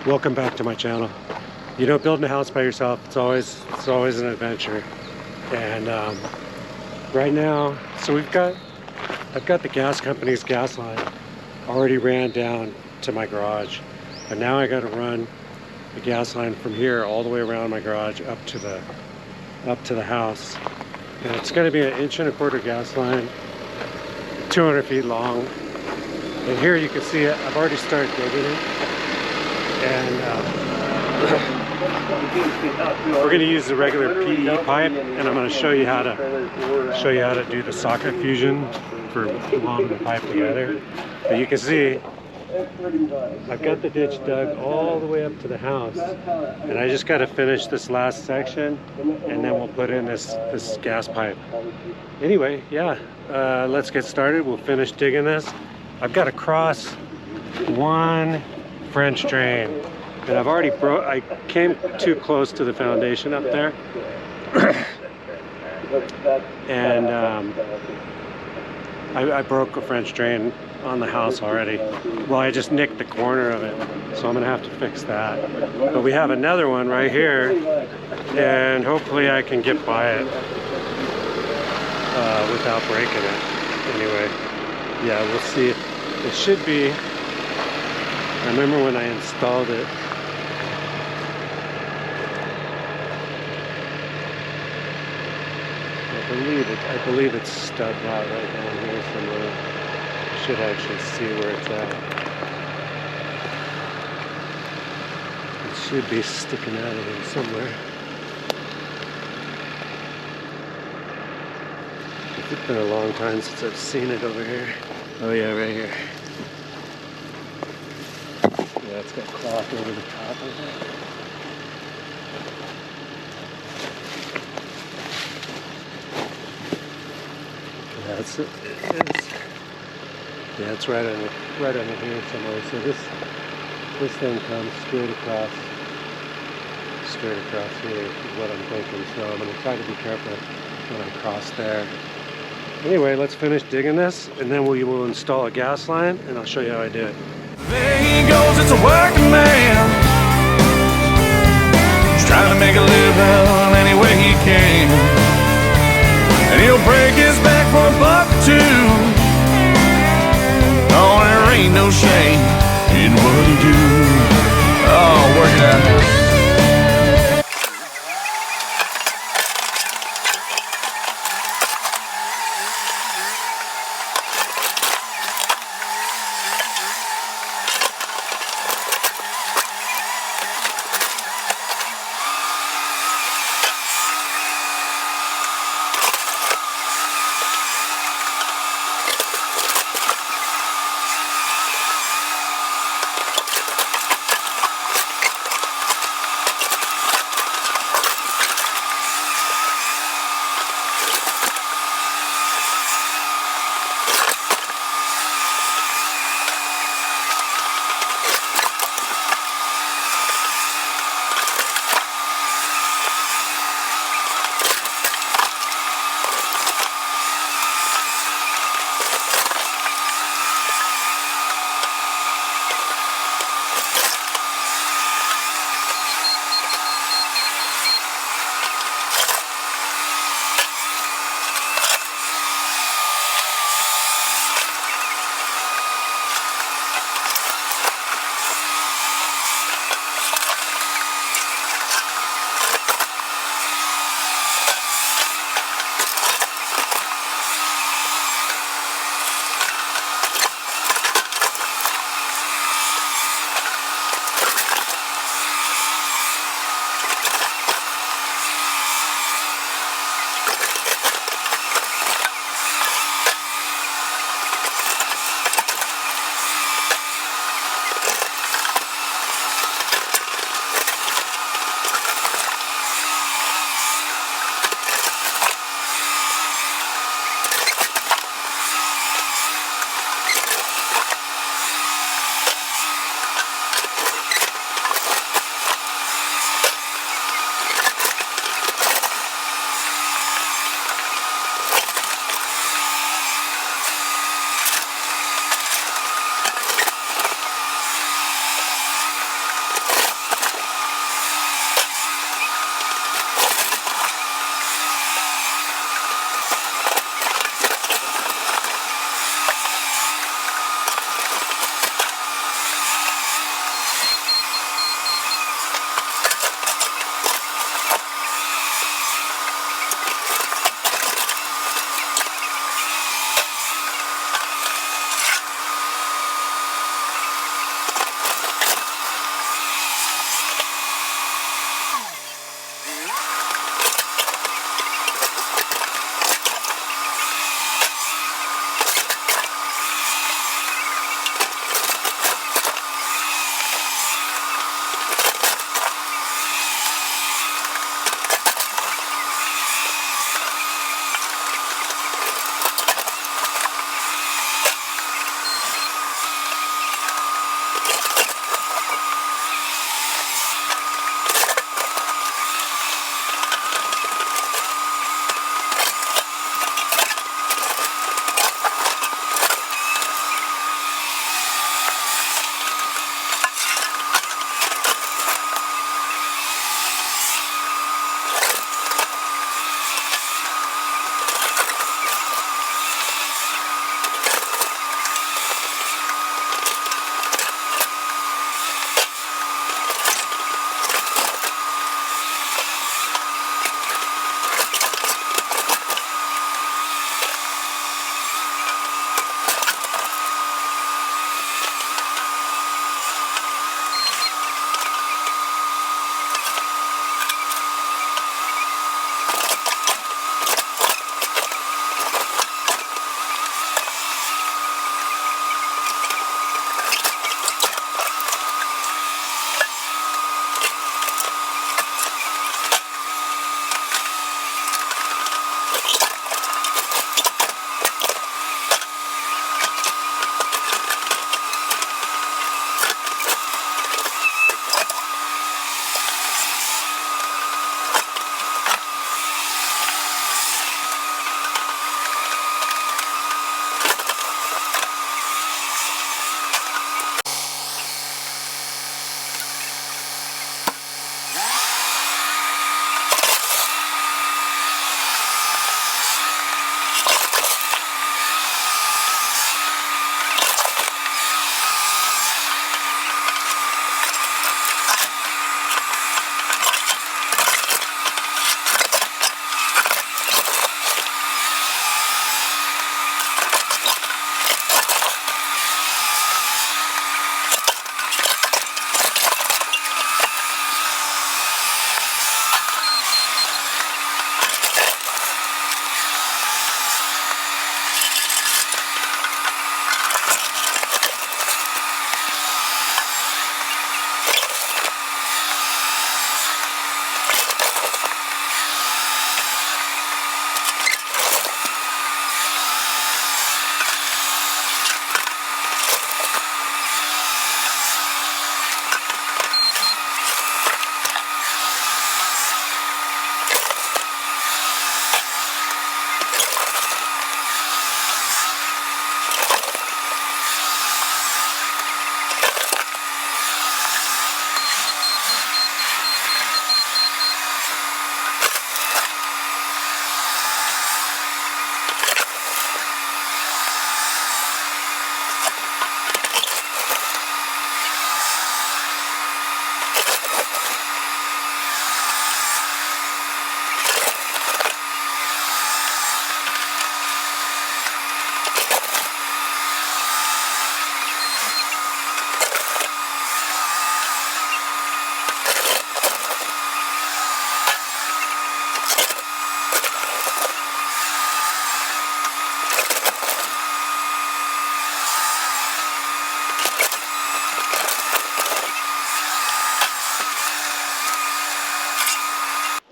Welcome back to my channel. You know, building a house by yourself, it's always an adventure. And right now, so I've got the gas company's gas line already ran down to my garage, but now I got to run the gas line from here all the way around my garage up to the house. And it's going to be an 1.25 inch gas line, 200 feet long. And here you can see it. I've already started digging it. And we're going to use the regular PE pipe, and I'm going to show you how to do the socket fusion for pulling the pipe together. But you can see I've got the ditch dug all the way up to the house, and I just got to finish this last section, and then we'll put in this gas pipe. Anyway, yeah, let's get started. We'll finish digging this. I've got to cross one French drain, and I've already I came too close to the foundation up there. And I broke a French drain on the house already. Well, I just nicked the corner of it, so I'm gonna have to fix that. But we have another one right here, and hopefully I can get by it without breaking it. Anyway, yeah, we'll see. It should be. I remember when I installed it. I believe it's stubbed out right down here somewhere. Should actually see where it's at. It should be sticking out of here somewhere. It's been a long time since I've seen it over here. Oh yeah, right here. Yeah, it's got cloth over the top of it. Yeah, it is. Yeah, it's right under here somewhere. So this thing comes straight across here is what I'm thinking. So I'm gonna try to be careful when I cross there. Anyway, let's finish digging this, and then we will install a gas line, and I'll show you how I do it. There he goes, it's a working man. He's trying to make a living any way he can. And he'll break his back for $1 or $2. Oh, there ain't no shame in what he do. Oh, work it out.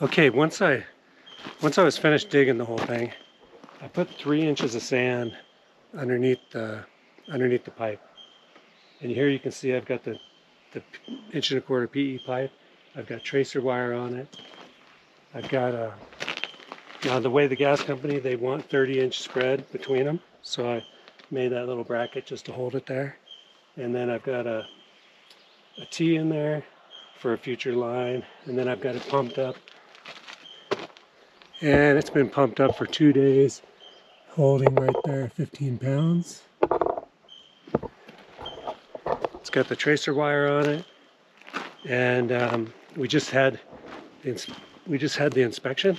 Okay, once I was finished digging the whole thing, I put 3 inches of sand underneath the pipe. And here you can see I've got the 1.25 PE pipe. I've got tracer wire on it. I've got now the way the gas company, they want 30-inch spread between them. So I made that little bracket just to hold it there. And then I've got a T in there for a future line. And then I've got it pumped up. And it's been pumped up for 2 days, holding right there 15 pounds. It's got the tracer wire on it. And we just had the inspection.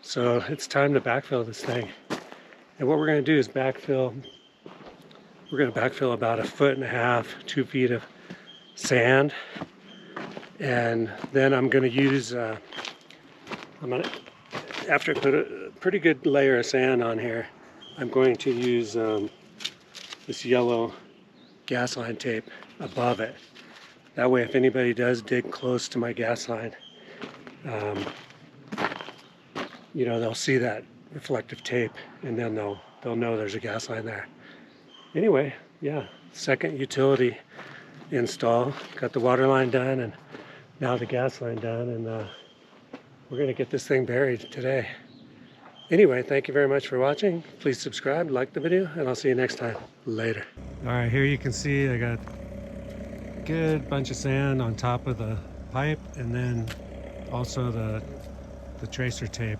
So it's time to backfill this thing. And what we're going to do is backfill. We're going to backfill about 1.5 feet, 2 feet of sand. And then I'm going to use, after I put a pretty good layer of sand on here, I'm going to use this yellow gas line tape above it. That way if anybody does dig close to my gas line, you know, they'll see that reflective tape and then they'll know there's a gas line there. Anyway, yeah, second utility install. Got the water line done and now the gas line done, and we're gonna get this thing buried today. Anyway, thank you very much for watching. Please subscribe, like the video, and I'll see you next time. Later. All right, here you can see I got a good bunch of sand on top of the pipe, and then also the tracer tape.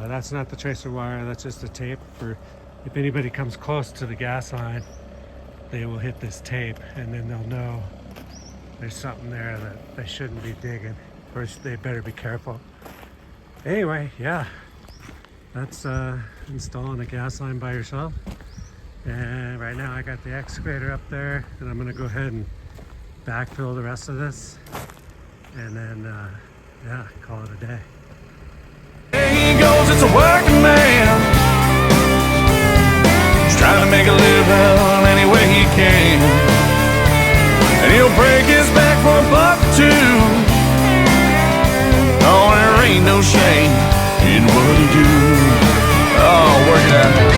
That's not the tracer wire, that's just the tape for if anybody comes close to the gas line, they will hit this tape and then they'll know there's something there that they shouldn't be digging. Of course, they better be careful. Anyway, yeah, that's installing a gas line by yourself. And right now I got the excavator up there and I'm gonna go ahead and backfill the rest of this and then, yeah, call it a day.